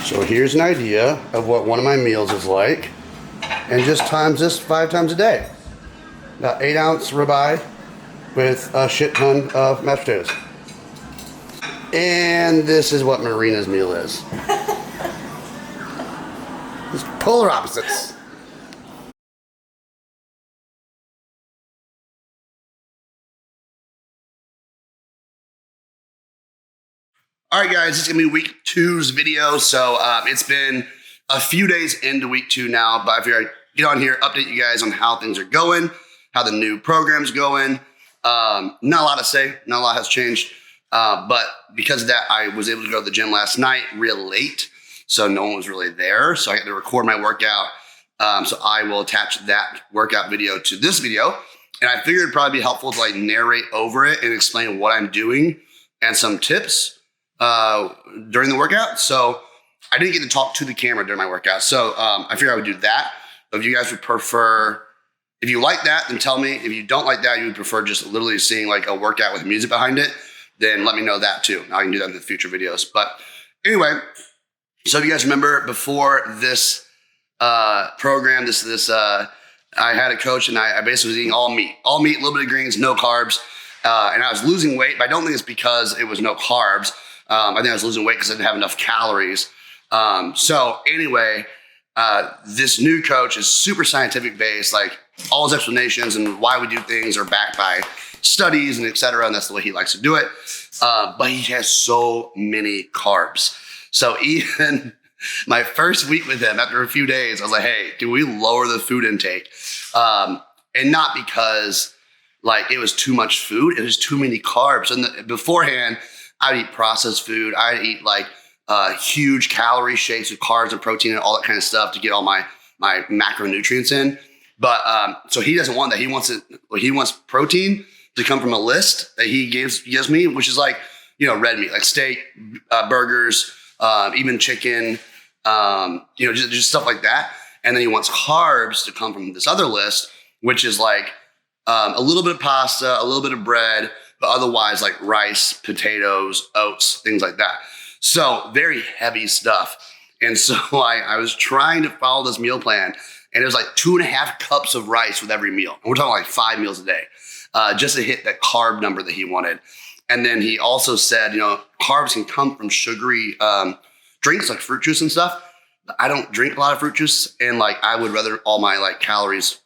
So here's an idea of what one of my meals is like, and just times this 5 times a day. About 8-ounce ribeye with a shit ton of mashed potatoes. And this is what Marina's meal is. It's polar opposites. All right, guys, this is gonna be week 2's video. So it's been a few days into week 2 now, but I figured I'd get on here, update you guys on how things are going, how the new program's going. Not a lot to say, not a lot has changed. But because of that, I was able to go to the gym last night real late, so no one was really there. So I had to record my workout. So I will attach that workout video to this video. And I figured it'd probably be helpful to like narrate over it and explain what I'm doing and some tips during the workout. So I didn't get to talk to the camera during my workout. So I figured I would do that. But if you guys would prefer, if you like that, then tell me. If you don't like that, you would prefer just literally seeing like a workout with music behind it, then let me know that too. I can do that in the future videos. But anyway, so if you guys remember before this program, I had a coach and I basically was eating all meat, a little bit of greens, no carbs. And I was losing weight, but I don't think it's because it was no carbs. I think I was losing weight because I didn't have enough calories. So anyway, this new coach is super scientific based, like all his explanations and why we do things are backed by studies and et cetera. And that's the way he likes to do it. But he has so many carbs. So even my first week with him, after a few days, I was like, hey, can we lower the food intake? And not because like it was too much food, it was too many carbs. And beforehand, I'd eat processed food. I'd eat like huge calorie shakes with carbs and protein and all that kind of stuff to get all my macronutrients in. But so he doesn't want that. He wants protein to come from a list that he gives me, which is like, red meat, like steak, burgers, even chicken, just stuff like that. And then he wants carbs to come from this other list, which is like a little bit of pasta, a little bit of bread, but otherwise like rice, potatoes, oats, things like that. So very heavy stuff. And so I was trying to follow this meal plan, and it was like 2.5 cups of rice with every meal. And we're talking like 5 meals a day, just to hit that carb number that he wanted. And then he also said, carbs can come from sugary drinks like fruit juice and stuff. I don't drink a lot of fruit juice, and like I would rather all my like calories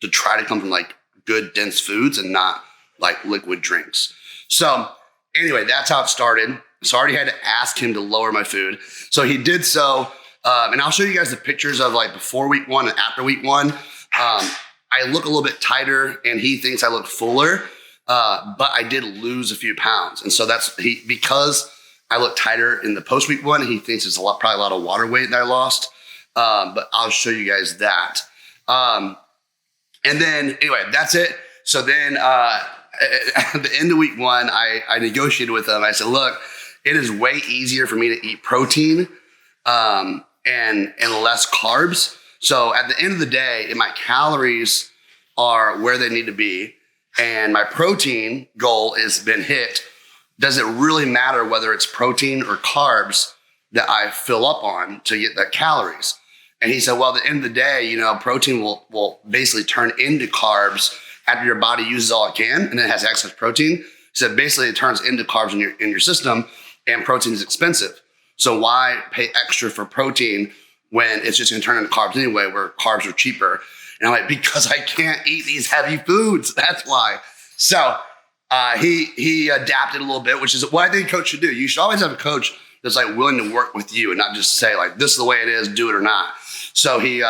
to try to come from like good dense foods and not like liquid drinks. So anyway, that's how it started. So I already had to ask him to lower my food. So he did so. And I'll show you guys the pictures of like before week 1 and after week 1. I look a little bit tighter and he thinks I look fuller, but I did lose a few pounds. And so because I look tighter in the post week 1, he thinks it's probably a lot of water weight that I lost. But I'll show you guys that. And then anyway, that's it. So then, at the end of week 1, I negotiated with him. I said, look, it is way easier for me to eat protein and less carbs. So at the end of the day, if my calories are where they need to be and my protein goal has been hit, does it really matter whether it's protein or carbs that I fill up on to get the calories? And he said, well, at the end of the day, protein will basically turn into carbs after your body uses all it can, and then it has excess protein. He said basically it turns into carbs in your system, and protein is expensive. So why pay extra for protein when it's just going to turn into carbs anyway, where carbs are cheaper? And I'm like, because I can't eat these heavy foods. That's why. So he adapted a little bit, which is what I think a coach should do. You should always have a coach that's like willing to work with you and not just say like, this is the way it is, do it or not. So he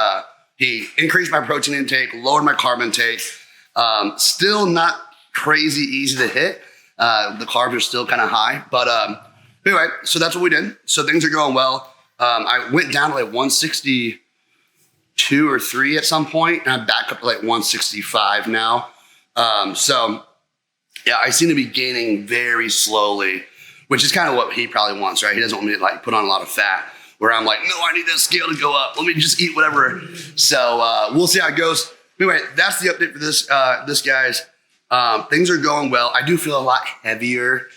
increased my protein intake, lowered my carb intake. Still not crazy easy to hit. The carbs are still kind of high, but anyway, so that's what we did. So things are going well. I went down to like 162 or 3 at some point, and I'm back up to like 165 now. So yeah, I seem to be gaining very slowly, which is kind of what he probably wants, right? He doesn't want me to like put on a lot of fat, where I'm like, no, I need that scale to go up. Let me just eat whatever. So we'll see how it goes. Anyway, that's the update for this guys. Things are going well. I do feel a lot heavier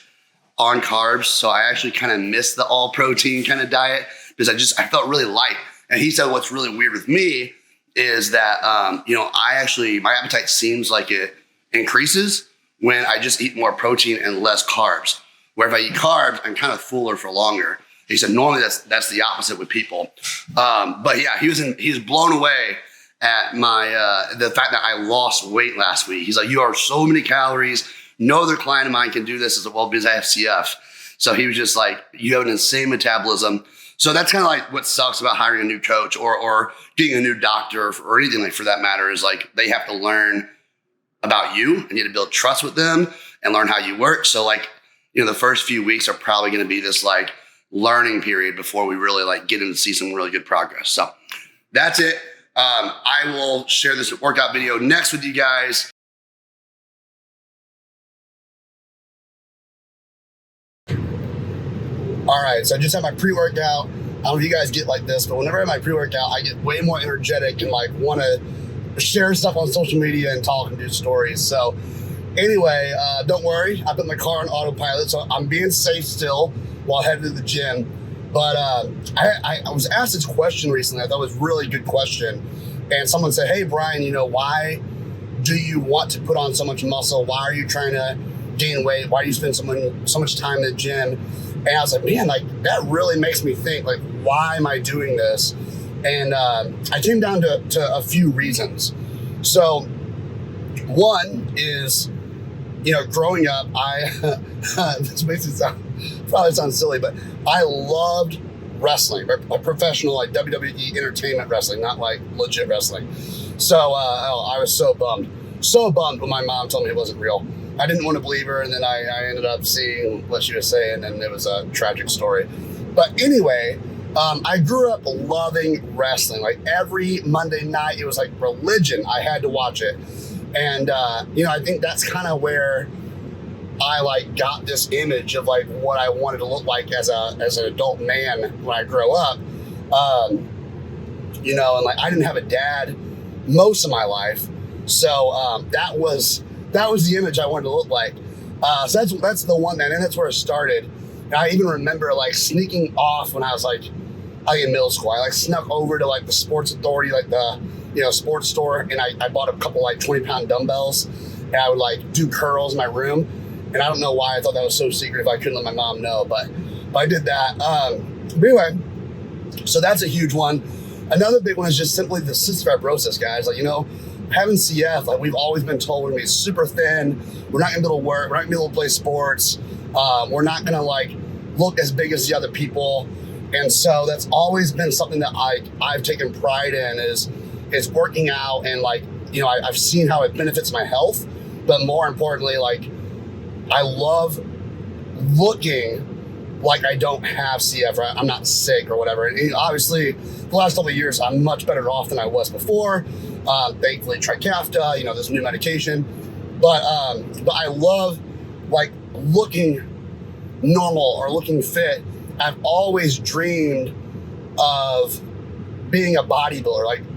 on carbs, so I actually kind of miss the all protein kind of diet. because I felt really light. And he said what's really weird with me is that, my appetite seems like it increases when I just eat more protein and less carbs. Where if I eat carbs, I'm kind of fuller for longer. He said normally that's the opposite with people. But yeah, he was blown away at the fact that I lost weight last week. He's like, you are so many calories. No other client of mine can do this as well because I have CF. So he was just like, you have an insane metabolism. So that's kind of like what sucks about hiring a new coach or getting a new doctor or anything like for that matter is like they have to learn about you and you have to build trust with them and learn how you work. So like, the first few weeks are probably going to be this like learning period before we really like get in to see some really good progress. So that's it. I will share this workout video next with you guys. All right, so I just had my pre-workout. I don't know if you guys get like this, but whenever I have my pre-workout, I get way more energetic and like want to share stuff on social media and talk and do stories. So anyway, don't worry. I put my car on autopilot, so I'm being safe still while heading to the gym. But I was asked this question recently. I thought it was a really good question. And someone said, hey, Brian, why do you want to put on so much muscle? Why are you trying to gain weight? Why do you spend so much time in the gym? And I was like, man, like that really makes me think, like, why am I doing this? And I came down to a few reasons. So one is, growing up, this makes it probably sound silly, but I loved wrestling, a professional like WWE entertainment wrestling, not like legit wrestling. So I was so bummed when my mom told me it wasn't real. I didn't want to believe her, and then I ended up seeing what she was saying, and it was a tragic story. But anyway, I grew up loving wrestling. Like every Monday night, it was like religion. I had to watch it. And, I think that's kind of where I like got this image of like what I wanted to look like as an adult man when I grow up. And like I didn't have a dad most of my life. So that was the image I wanted to look like. So that's the one, and that's where it started. And I even remember like sneaking off when I was like, I think in middle school. I like snuck over to like the Sports Authority, like the sports store, and I bought a couple like 20-pound dumbbells, and I would like do curls in my room. And I don't know why I thought that was so secretive. I couldn't let my mom know, but I did that. But anyway, so that's a huge one. Another big one is just simply the cystic fibrosis, guys. Like, having CF, like we've always been told we're gonna be super thin. We're not gonna be able to work. We're not gonna be able to play sports. We're not gonna like look as big as the other people. And so that's always been something that I've taken pride in is working out and like, I've seen how it benefits my health, but more importantly, like I love looking like I don't have CF, right? I'm not sick or whatever. And obviously the last couple of years, I'm much better off than I was before. Thankfully Trikafta, this new medication, but I love like looking normal or looking fit. I've always dreamed of being a bodybuilder, like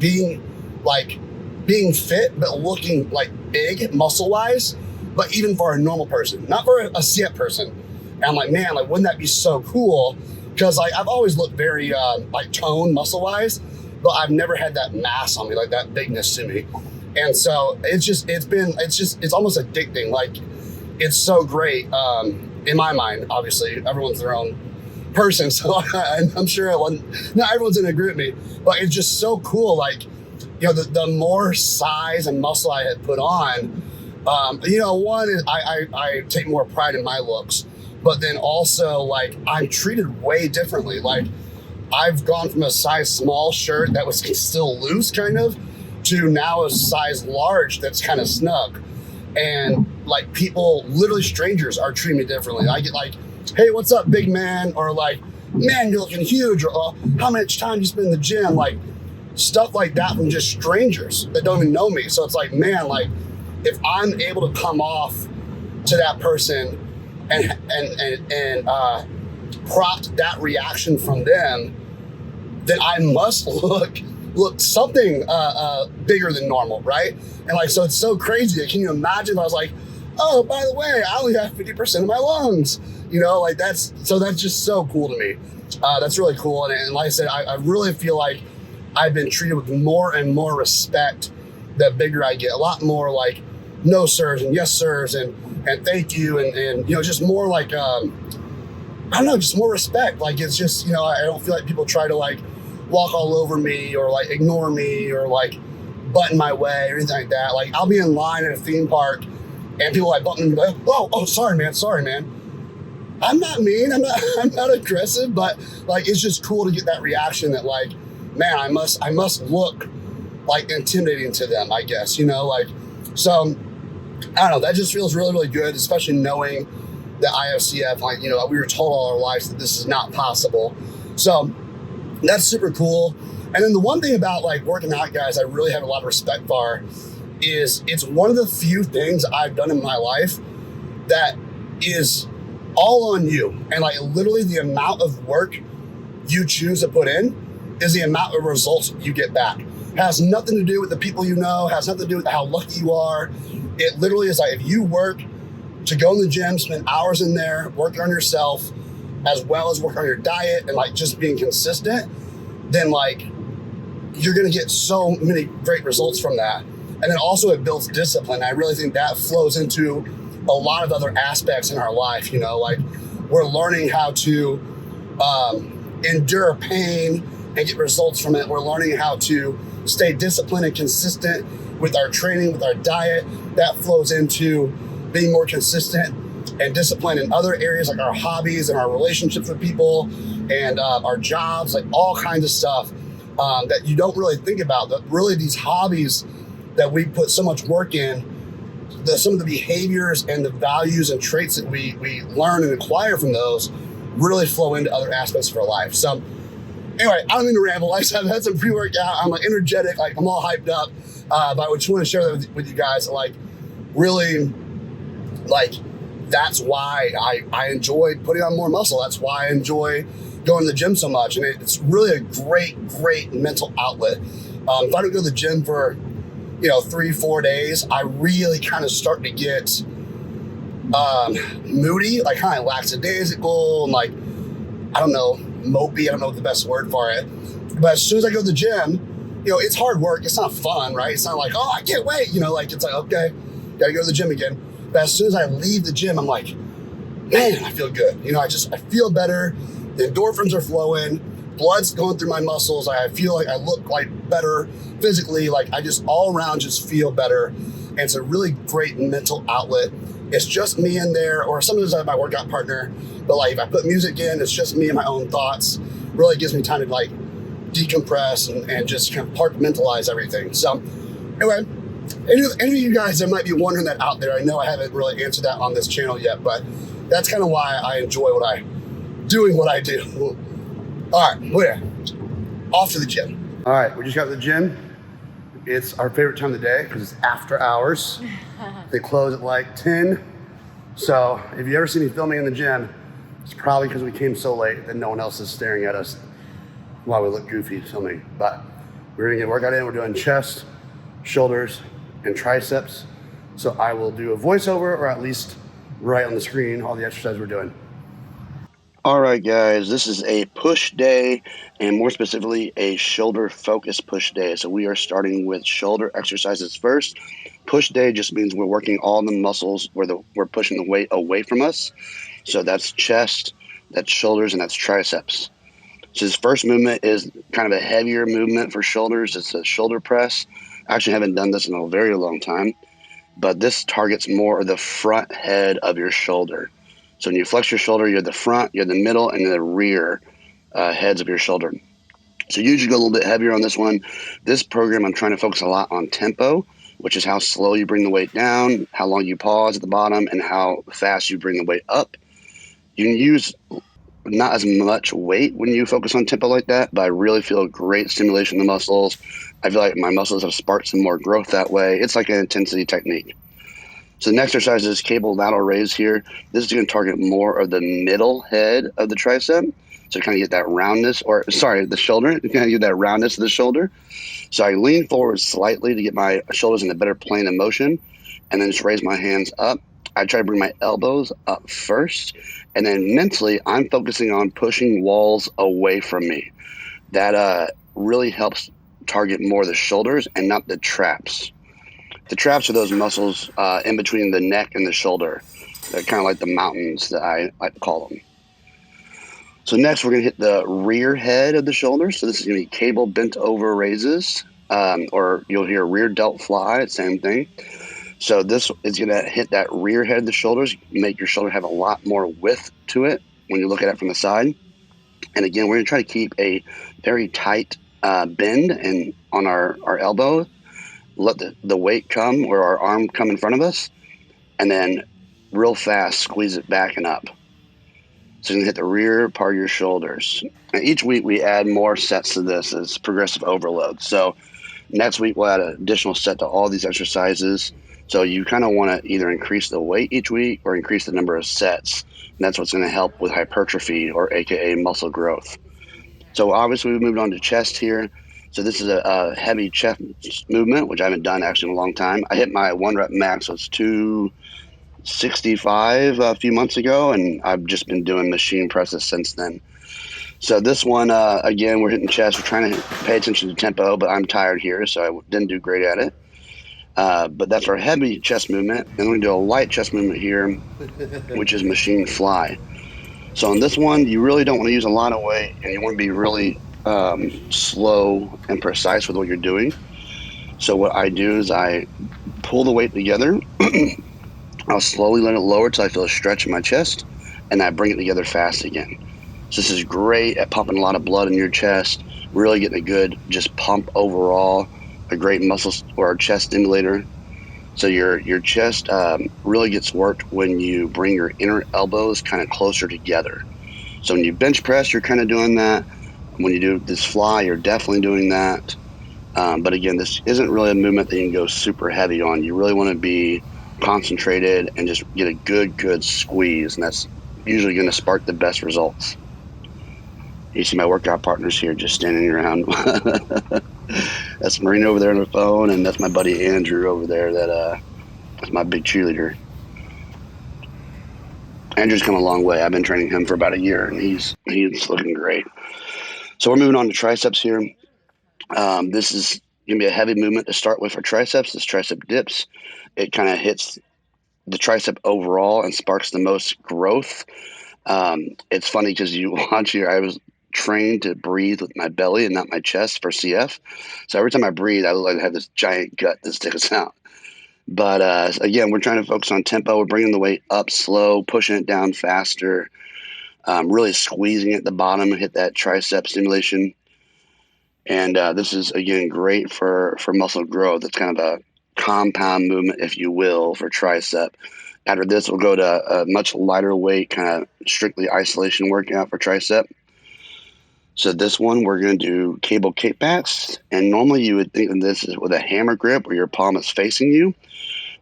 being fit, but looking like big muscle wise, but even for a normal person, not for a CF person. And I'm like, man, like, wouldn't that be so cool? Because like, I've always looked very like toned muscle wise, but I've never had that mass on me, like that bigness to me. And so it's almost addicting. Like it's so great. In my mind, obviously everyone's their own person. So I'm sure not everyone's gonna agree with me, but it's just so cool. Like, the more size and muscle I had put on, one is I take more pride in my looks, but then also like I'm treated way differently. Like I've gone from a size small shirt that was still loose kind of to now a size large that's kind of snug. And like people, literally strangers are treating me differently. I get like, hey, what's up, big man? Or like, man, you're looking huge. Or how much time do you spend in the gym? Like stuff like that from just strangers that don't even know me. So it's like, man, like if I'm able to come off to that person and prompt that reaction from them, then I must look something bigger than normal, right? And like, so it's so crazy. Can you imagine if I was like, oh, by the way, I only have 50% of my lungs, like that's just so cool to me. that's really cool. And like I said, I really feel like I've been treated with more and more respect the bigger I get. A lot more like no sirs and yes sirs and thank you and you know, just more like I don't know, just more respect. Like it's just, you know, I don't feel like people try to like walk all over me or like ignore me or like butt in my way or anything like that. Like I'll be in line at a theme park and people like bump me and be like, oh, sorry man. I'm not mean, I'm not aggressive, but like it's just cool to get that reaction that like, man, I must look like intimidating to them, I guess, you know, like, so I don't know, that just feels really, really good, especially knowing that IFCF, like, you know, we were told all our lives that this is not possible. So that's super cool. And then the one thing about like working out, guys, I really have a lot of respect for is it's one of the few things I've done in my life that is all on you. And like literally the amount of work you choose to put in is the amount of results you get back. It has nothing to do with the people you know, has nothing to do with how lucky you are. It literally is like if you work to go in the gym, spend hours in there, working on yourself, as well as work on your diet and like just being consistent, then like you're gonna get so many great results from that. And then also it builds discipline. I really think that flows into a lot of other aspects in our life, you know, like we're learning how to endure pain and get results from it. We're learning how to stay disciplined and consistent with our training, with our diet. That flows into being more consistent and disciplined in other areas like our hobbies and our relationships with people and our jobs, like all kinds of stuff that you don't really think about. But really these hobbies that we put so much work in, some of the behaviors and the values and traits that we learn and acquire from those really flow into other aspects of our life. So anyway, I don't mean to ramble. I've had some pre-workout. I'm like energetic, like I'm all hyped up. But I just want to share that with you guys. Like really, like that's why I enjoy putting on more muscle. That's why I enjoy going to the gym so much. And it's really a great mental outlet. If I don't go to the gym for, you know, 3-4 days, I really kind of start to get moody, like kind of lackadaisical and like, I don't know, mopey. I don't know the best word for it. But as soon as I go to the gym, you know, it's hard work. It's not fun, right? It's not like, oh, I can't wait. You know, like it's like, okay, gotta go to the gym again. But as soon as I leave the gym, I'm like, man, I feel good. You know, I feel better. The endorphins are flowing. Blood's going through my muscles. I feel like I look like better physically. Like I just all around just feel better. And it's a really great mental outlet. It's just me in there, or sometimes I have my workout partner, but like if I put music in, it's just me and my own thoughts. Really gives me time to like decompress and just kind of compartmentalize everything. So anyway, any of you guys that might be wondering that out there, I know I haven't really answered that on this channel yet, but that's kind of why I enjoy doing what I do. All right, we're off to the gym. All right, we just got to the gym. It's our favorite time of the day because it's after hours. They close at like 10. So if you ever see me filming in the gym, it's probably because we came so late that no one else is staring at us while we look goofy filming. But we're gonna get a workout in. We're doing chest, shoulders, and triceps. So I will do a voiceover, or at least write on the screen all the exercises we're doing. All right, guys, this is a push day, and more specifically, a shoulder focus push day. So we are starting with shoulder exercises first. Push day just means we're working all the muscles where we're pushing the weight away from us. So that's chest, that's shoulders, and that's triceps. So this first movement is kind of a heavier movement for shoulders. It's a shoulder press. I actually haven't done this in a very long time, but this targets more of the front head of your shoulder. So when you flex your shoulder, you're the front, you're the middle, and the rear heads of your shoulder. So usually go a little bit heavier on this one. This program, I'm trying to focus a lot on tempo, which is how slow you bring the weight down, how long you pause at the bottom, and how fast you bring the weight up. You can use not as much weight when you focus on tempo like that, but I really feel a great stimulation in the muscles. I feel like my muscles have sparked some more growth that way. It's like an intensity technique. So the next exercise is cable lateral raise here. This is going to target more of the middle head of the tricep. So kind of get that roundness, the shoulder. You kind of get that roundness of the shoulder. So I lean forward slightly to get my shoulders in a better plane of motion, and then just raise my hands up I try to bring my elbows up first, and then mentally I'm focusing on pushing walls away from me. That really helps target more the shoulders and not the traps. The traps are those muscles in between the neck and the shoulder. They're kind of like the mountains that I like to call them. So next we're going to hit the rear head of the shoulder. So this is going to be cable bent over raises, or you'll hear rear delt fly, same thing. So this is going to hit that rear head of the shoulders, make your shoulder have a lot more width to it when you look at it from the side. And again, we're going to try to keep a very tight bend and on our elbow. Let the weight come or our arm come in front of us, and then real fast squeeze it back and up. So you're going to hit the rear part of your shoulders. And each week we add more sets to this as progressive overload. So next week we'll add an additional set to all these exercises. So you kind of want to either increase the weight each week or increase the number of sets. And that's what's going to help with hypertrophy, or AKA muscle growth. So obviously we moved on to chest here. So this is a heavy chest movement, which I haven't done actually in a long time. I hit my 1 rep max, so it's 265 a few months ago, and I've just been doing machine presses since then. So this one, again, we're hitting chest. We're trying to pay attention to tempo, but I'm tired here, so I didn't do great at it. But that's our heavy chest movement. And we're going to do a light chest movement here, which is machine fly. So on this one, you really don't want to use a lot of weight, and you want to be really slow and precise with what you're doing. So what I do is I pull the weight together. I'll slowly let it lower till I feel a stretch in my chest, and I bring it together fast again. So this is great at pumping a lot of blood in your chest, really getting a good just pump overall, a great muscle or chest stimulator. So your chest really gets worked when you bring your inner elbows kind of closer together. So when you bench press, you're kind of doing that. When you do this fly, you're definitely doing that. But again, this isn't really a movement that you can go super heavy on. You really want to be concentrated and just get a good squeeze, and that's usually going to spark the best results. You see my workout partners here just standing around. That's Marina over there on the phone, and that's my buddy Andrew over there. That's my big cheerleader. Andrew's come a long way. I've been training him for about a year, and he's looking great. So we're moving on to triceps here. This is going to be a heavy movement to start with for triceps. This tricep dips. It kind of hits the tricep overall and sparks the most growth. It's funny because you watch here, I was trained to breathe with my belly and not my chest for CF. So every time I breathe, I look like I have this giant gut that sticks out. But again, we're trying to focus on tempo. We're bringing the weight up slow, pushing it down faster, really squeezing at the bottom and hit that tricep stimulation. And this is, again, great for muscle growth. It's kind of a compound movement, if you will, for tricep. After this, we'll go to a much lighter weight, kind of strictly isolation workout for tricep. So this one, we're going to do cable kickbacks. And normally you would think of this is with a hammer grip where your palm is facing you.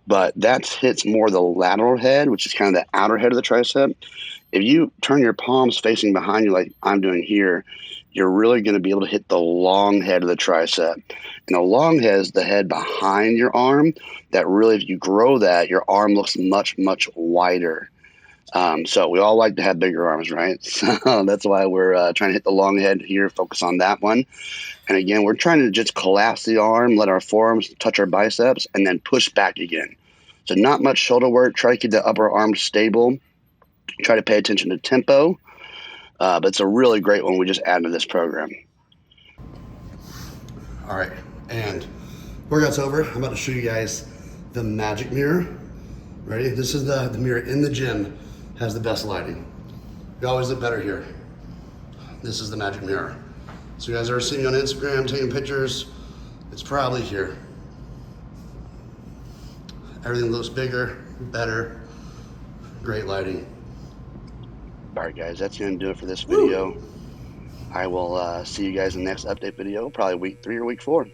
But that hits more the lateral head, which is kind of the outer head of the tricep. If you turn your palms facing behind you like I'm doing here, you're really going to be able to hit the long head of the tricep. And the long head is the head behind your arm that really, if you grow that, your arm looks much wider. So we all like to have bigger arms, right? So that's why we're trying to hit the long head here, focus on that one. And again, we're trying to just collapse the arm, let our forearms touch our biceps, and then push back again. So not much shoulder work. Try to keep the upper arm stable. Try to pay attention to tempo. But it's a really great one we just added to this program. All right, and workout's over. I'm about to show you guys the magic mirror. Ready? This is the mirror in the gym. Has the best lighting. You always look better here. This is the magic mirror. So you guys ever seen me on Instagram taking pictures? It's probably here. Everything looks bigger, better, great lighting. All right, guys, that's going to do it for this video. I will see you guys in the next update video, probably week 3 or week 4.